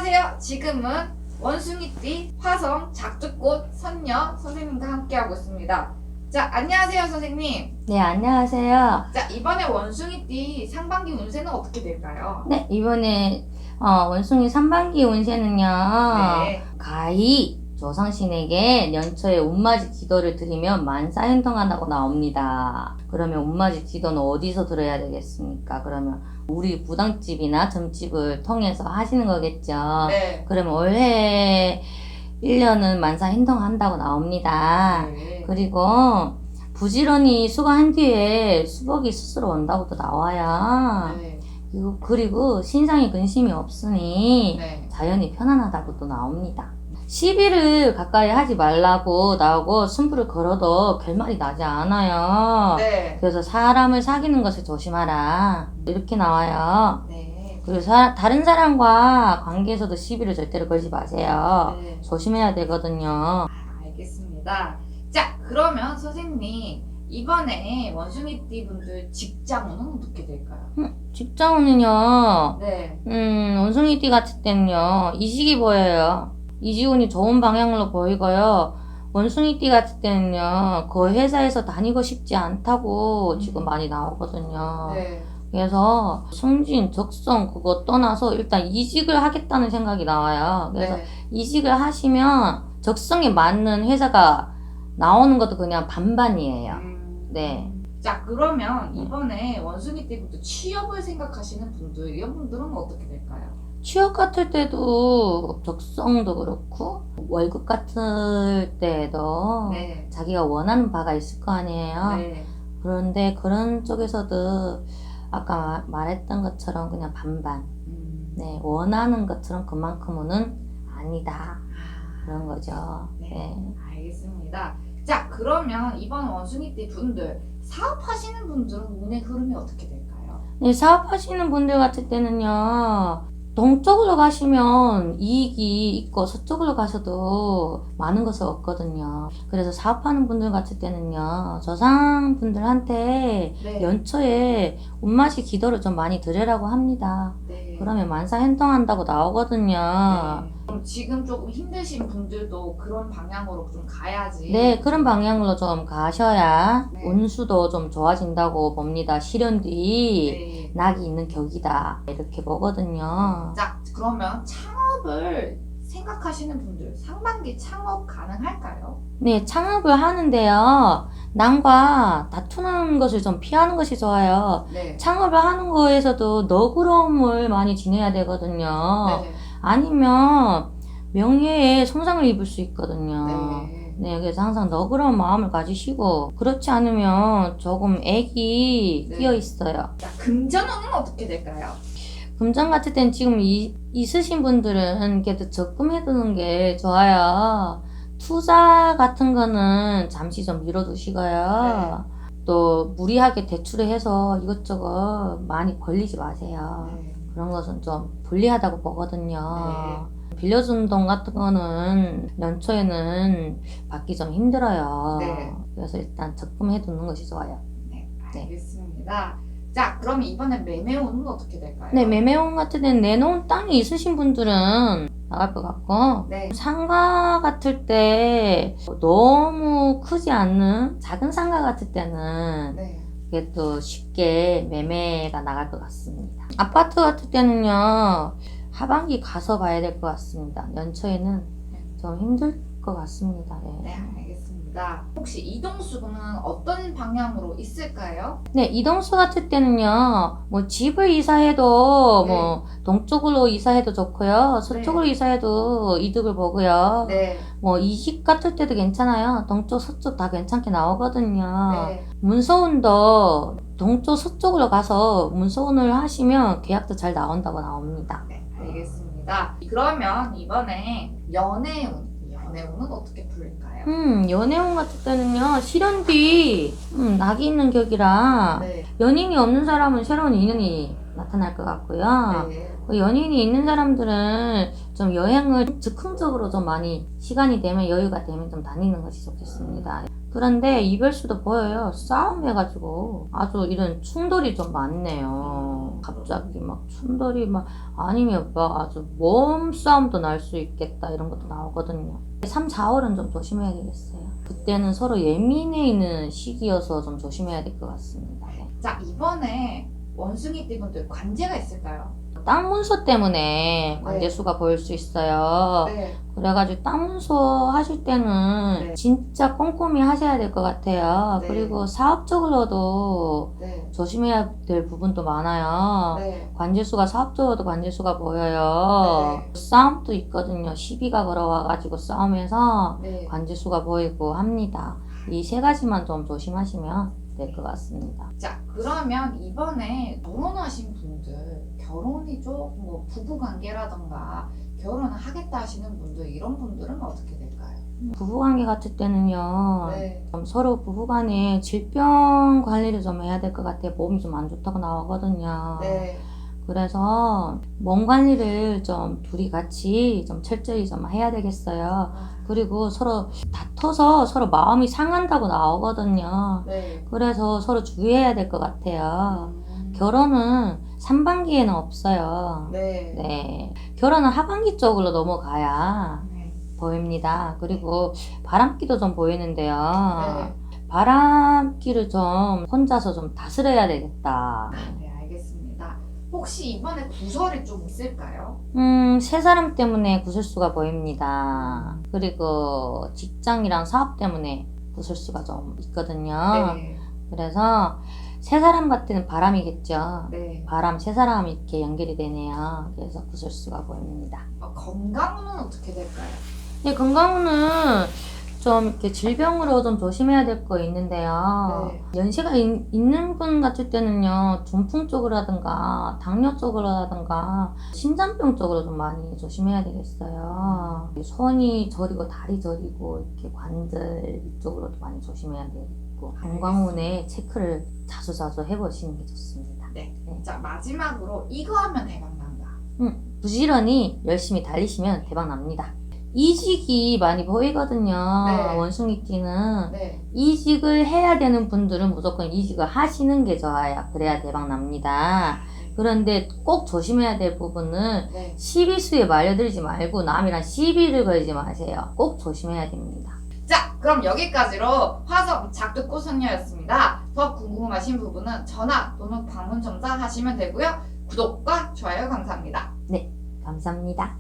안녕하세요. 지금은 원숭이띠, 화성, 작두꽃, 선녀 선생님과 함께하고 있습니다. 자, 안녕하세요, 선생님. 네, 안녕하세요. 자, 이번에 원숭이띠 상반기 운세는 어떻게 될까요? 네, 이번에 원숭이 3반기 운세는요. 네. 가히 조상신에게 연초에 운맞이 기도를 드리면 만사행통한다고 나옵니다. 그러면 운맞이 기도는 어디서 들어야 되겠습니까? 그러면 우리 부당집이나 점집을 통해서 하시는 거겠죠. 네. 그러면 올해 1년은 만사행통한다고 나옵니다. 네. 그리고 부지런히 수고한 뒤에 수복이 스스로 온다고도 나와요. 네. 그리고 신상에 근심이 없으니 네. 자연이 편안하다고도 나옵니다. 시비를 가까이 하지 말라고 나오고 승부를 걸어도 결말이 나지 않아요. 네. 그래서 사람을 사귀는 것을 조심하라. 이렇게 나와요. 네. 그리고 다른 사람과 관계에서도 시비를 절대로 걸지 마세요. 네. 조심해야 되거든요. 알겠습니다. 자, 그러면 선생님, 이번에 원숭이띠 분들 직장운은 어떻게 될까요? 직장운은요. 네. 원숭이띠 같을 때는요, 이직이 보여요. 이직운이 좋은 방향으로 보이고요. 원숭이띠 같을 때는요, 그 회사에서 다니고 싶지 않다고 지금 많이 나오거든요. 네. 그래서 승진, 적성 그거 떠나서 일단 이직을 하겠다는 생각이 나와요. 그래서 네. 이직을 하시면 적성에 맞는 회사가 나오는 것도 그냥 반반이에요. 네. 자, 그러면 이번에 원숭이띠부터 취업을 생각하시는 분들, 이런 분들은 어떻게 될까요? 취업 같을 때도 적성도 그렇고 월급 같을 때도 네. 자기가 원하는 바가 있을 거 아니에요. 네. 그런데 그런 쪽에서도 아까 말했던 것처럼 그냥 반반. 네, 원하는 것처럼 그만큼은 아니다. 그런 거죠. 네. 네. 알겠습니다. 자, 그러면 이번 원숭이띠 분들, 사업하시는 분들은 운의 흐름이 어떻게 될까요? 네, 사업하시는 분들 같을 때는요, 동쪽으로 가시면 이익이 있고 서쪽으로 가셔도 많은 것을 얻거든요. 그래서 사업하는 분들 같을 때는요, 조상분들한테 네. 연초에 운맞이 기도를 좀 많이 드리라고 합니다. 네. 그러면 만사행통한다고 나오거든요. 네. 그럼 지금 조금 힘드신 분들도 그런 방향으로 좀 가야지. 네, 그런 방향으로 좀 가셔야 네. 운수도 좀 좋아진다고 봅니다. 실현 뒤 네. 낙이 있는 격이다. 이렇게 보거든요. 자, 그러면 창업을 생각하시는 분들, 상반기 창업 가능할까요? 네, 창업을 하는데요. 남과 다투는 것을 좀 피하는 것이 좋아요. 네. 창업을 하는 거에서도 너그러움을 많이 지내야 되거든요. 네. 아니면 명예에 손상을 입을 수 있거든요. 네. 네, 그래서 항상 너그러운 마음을 가지시고, 그렇지 않으면 조금 액이 네. 끼어 있어요. 자, 금전운은 어떻게 될까요? 금전 같을 땐 지금 있으신 분들은 그래도 적금해두는 게 좋아요. 투자 같은 거는 잠시 좀 미뤄두시고요. 또 무리하게 대출을 해서 이것저것 많이 벌리지 마세요. 네. 그런 것은 좀 불리하다고 보거든요. 빌려준 돈 같은 거는 연초에는 받기 좀 힘들어요. 네. 그래서 일단 적금해두는 것이 좋아요. 네, 알겠습니다. 자, 그럼 이번에 매매운은 어떻게 될까요? 네, 매매운 같은 데는 내놓은 땅이 있으신 분들은 나갈 것 같고, 네. 상가 같을 때 너무 크지 않는 작은 상가 같을 때는 네. 이게 또 쉽게 매매가 나갈 것 같습니다. 아파트 같을 때는요, 하반기 가서 봐야 될 것 같습니다. 연초에는 좀 힘들 것 같습니다. 네, 네. 알겠습니다. 혹시 이동수는 어떤 방향으로 있을까요? 네, 이동수 같을 때는요, 뭐 집을 이사해도 네. 뭐 동쪽으로 이사해도 좋고요, 서쪽으로 네. 이사해도 이득을 보고요. 네. 뭐 이직 같을 때도 괜찮아요. 동쪽, 서쪽 다 괜찮게 나오거든요. 네. 문서운도 동쪽, 서쪽으로 가서 문서운을 하시면 계약도 잘 나온다고 나옵니다. 네, 알겠습니다. 그러면 이번에 연애운은 어떻게 풀릴까요? 연애운 같을 때는요, 실현 뒤 낙이 있는 격이라 네. 연인이 없는 사람은 새로운 인연이 나타날 것 같고요. 네. 연인이 있는 사람들은 좀 여행을 즉흥적으로 좀 많이 시간이 되면 여유가 되면 좀 다니는 것이 좋겠습니다. 그런데 이별수도 보여요. 싸움해가지고 아주 이런 충돌이 좀 많네요. 갑자기 막 충돌이 막 아니면 막 아주 몸싸움도 날 수 있겠다 이런 것도 나오거든요. 3, 4월은 좀 조심해야 되겠어요. 그때는 서로 예민해 있는 시기여서 좀 조심해야 될 것 같습니다. 네. 자, 이번에 원숭이띠 분들 관제가 있을까요? 땅 문서 때문에 관제수가 보일 수 있어요. 네. 그래가지고 땅 문서 하실 때는 네. 진짜 꼼꼼히 하셔야 될 것 같아요. 네. 그리고 사업적으로도 네. 조심해야 될 부분도 많아요. 네. 관제수가 사업적으로도 관제수가 보여요. 네. 싸움도 있거든요. 시비가 걸어와가지고 싸움에서 네. 관제수가 보이고 합니다. 이 세 가지만 좀 조심하시면 될 것 같습니다. 자, 그러면 이번에 결혼하신 분들, 결혼이 좀 뭐 부부관계라던가 결혼을 하겠다 하시는 분들, 이런 분들은 어떻게 될까요? 부부관계 같을 때는요. 네. 좀 서로 부부간에 질병 관리를 좀 해야 될 것 같아요. 몸이 좀 안 좋다고 나오거든요. 네. 그래서 몸 관리를 좀 둘이 같이 좀 철저히 좀 해야 되겠어요. 그리고 서로 다퉈서 서로 마음이 상한다고 나오거든요. 네. 그래서 서로 주의해야 될 것 같아요. 음. 결혼은 상반기에는 없어요. 네. 네. 결혼은 하반기 쪽으로 넘어가야 네. 보입니다. 그리고 바람기도 좀 보이는데요. 네. 바람기를 좀 혼자서 좀 다스려야 되겠다. 네, 알겠습니다. 혹시 이번에 구설이 좀 있을까요? 세 사람 때문에 구설수가 보입니다. 그리고 직장이랑 사업 때문에 구설수가 좀 있거든요. 네. 그래서 세 사람 같은 바람이겠죠. 네. 바람 세 사람이 이렇게 연결이 되네요. 그래서 구설수가 보입니다. 건강은 어떻게 될까요? 네, 건강은 좀 이렇게 질병으로 좀 조심해야 될 거 있는데요. 네. 연세가 있는 분 같을 때는요, 중풍 쪽으로라든가 당뇨 쪽으로라든가 심장병 쪽으로 좀 많이 조심해야 되겠어요. 손이 저리고 다리 저리고 이렇게 관절 이쪽으로도 많이 조심해야 되겠고 건강운에 체크를 자주자주 해보시는 게 좋습니다. 네. 자, 마지막으로 이거 하면 대박 난다. 부지런히 열심히 달리시면 대박 납니다. 이직이 많이 보이거든요. 네. 원숭이띠는 네. 이직을 해야 되는 분들은 무조건 이직을 하시는 게 좋아요. 그래야 대박 납니다. 그런데 꼭 조심해야 될 부분은 네. 시비수에 말려들지 말고 남이랑 시비를 걸지 마세요. 꼭 조심해야 됩니다. 자, 그럼 여기까지로 화성 작두꽃선녀였습니다. 더 궁금하신 부분은 전화 또는 방문 전화 하시면 되고요. 구독과 좋아요 감사합니다. 감사합니다.